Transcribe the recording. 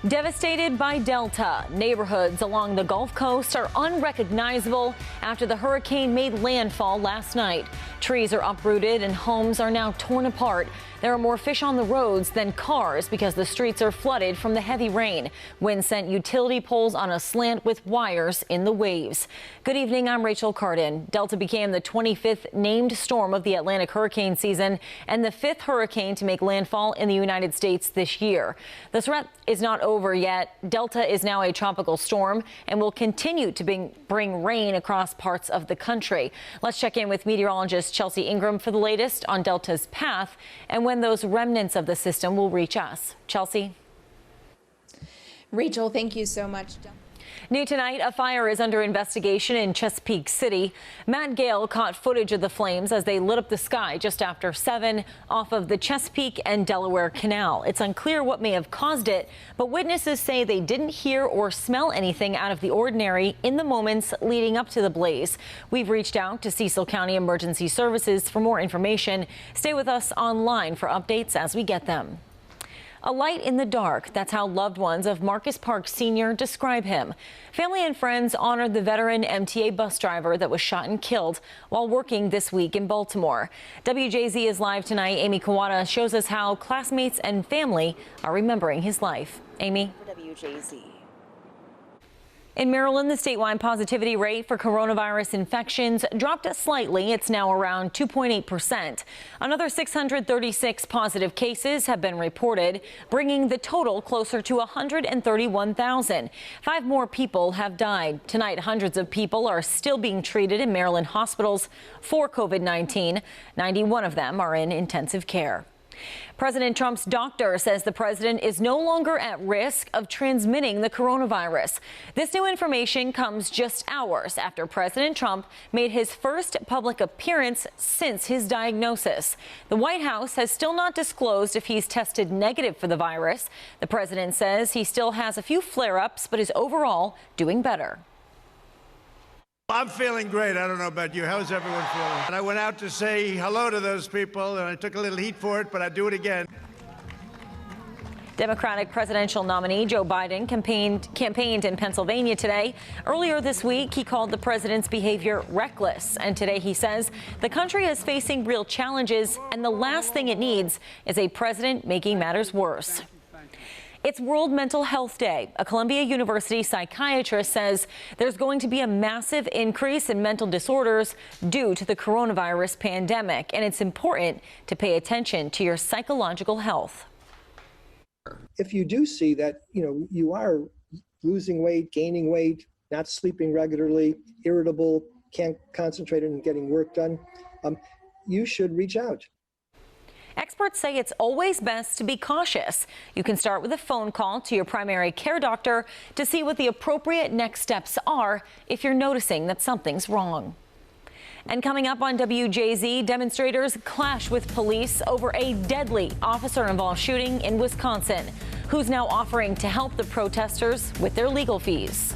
Devastated by Delta, neighborhoods along the Gulf Coast are unrecognizable after the hurricane made landfall last night. Trees are uprooted and homes are now torn apart. There are more fish on the roads than cars because the streets are flooded from the heavy rain. Wind sent utility poles on a slant with wires in the waves. Good evening, I'm Rachel Cardin. Delta became the 25th named storm of the Atlantic hurricane season and the 5th hurricane to make landfall in the United States this year. The threat is not over yet. Delta is now a tropical storm and will continue to bring rain across parts of the country. Let's check in with meteorologist Chelsea Ingram for the latest on Delta's path and when those remnants of the system will reach us. Chelsea. Rachel, thank you so much. New tonight, a fire is under investigation in Chesapeake City. Matt Gale caught footage of the flames as they lit up the sky just after 7 off of the Chesapeake and Delaware Canal. It's unclear what may have caused it, but witnesses say they didn't hear or smell anything out of the ordinary in the moments leading up to the blaze. We've reached out to Cecil County Emergency Services for more information. Stay with us online for updates as we get them. A light in the dark. That's how loved ones of Marcus Park Sr. describe him. Family and friends honored the veteran MTA bus driver that was shot and killed while working this week in Baltimore. WJZ is live tonight. Amy Kawada shows us how classmates and family are remembering his life. Amy? WJZ. In Maryland, the statewide positivity rate for coronavirus infections dropped slightly. It's now around 2.8%. Another 636 positive cases have been reported, bringing the total closer to 131,000. 5 more people have died. Tonight, hundreds of people are still being treated in Maryland hospitals for COVID-19. 91 of them are in intensive care. President Trump's doctor says the president is no longer at risk of transmitting the coronavirus. This new information comes just hours after President Trump made his first public appearance since his diagnosis. The White House has still not disclosed if he's tested negative for the virus. The president says he still has a few flare-ups, but is overall doing better. I'm feeling great. I don't know about you. How's everyone feeling? And I went out to say hello to those people, and I took a little heat for it, but I'd do it again. Democratic presidential nominee Joe Biden campaigned in Pennsylvania today. Earlier this week, he called the president's behavior reckless. And today he says the country is facing real challenges, and the last thing it needs is a president making matters worse. It's World Mental Health Day. A Columbia University psychiatrist says there's going to be a massive increase in mental disorders due to the coronavirus pandemic, and it's important to pay attention to your psychological health. If you do see that, you are losing weight, gaining weight, not sleeping regularly, irritable, can't concentrate on getting work done, you should reach out. Experts say it's always best to be cautious. You can start with a phone call to your primary care doctor to see what the appropriate next steps are if you're noticing that something's wrong. And coming up on WJZ, demonstrators clash with police over a deadly officer-involved shooting in Wisconsin. Who's now offering to help the protesters with their legal fees?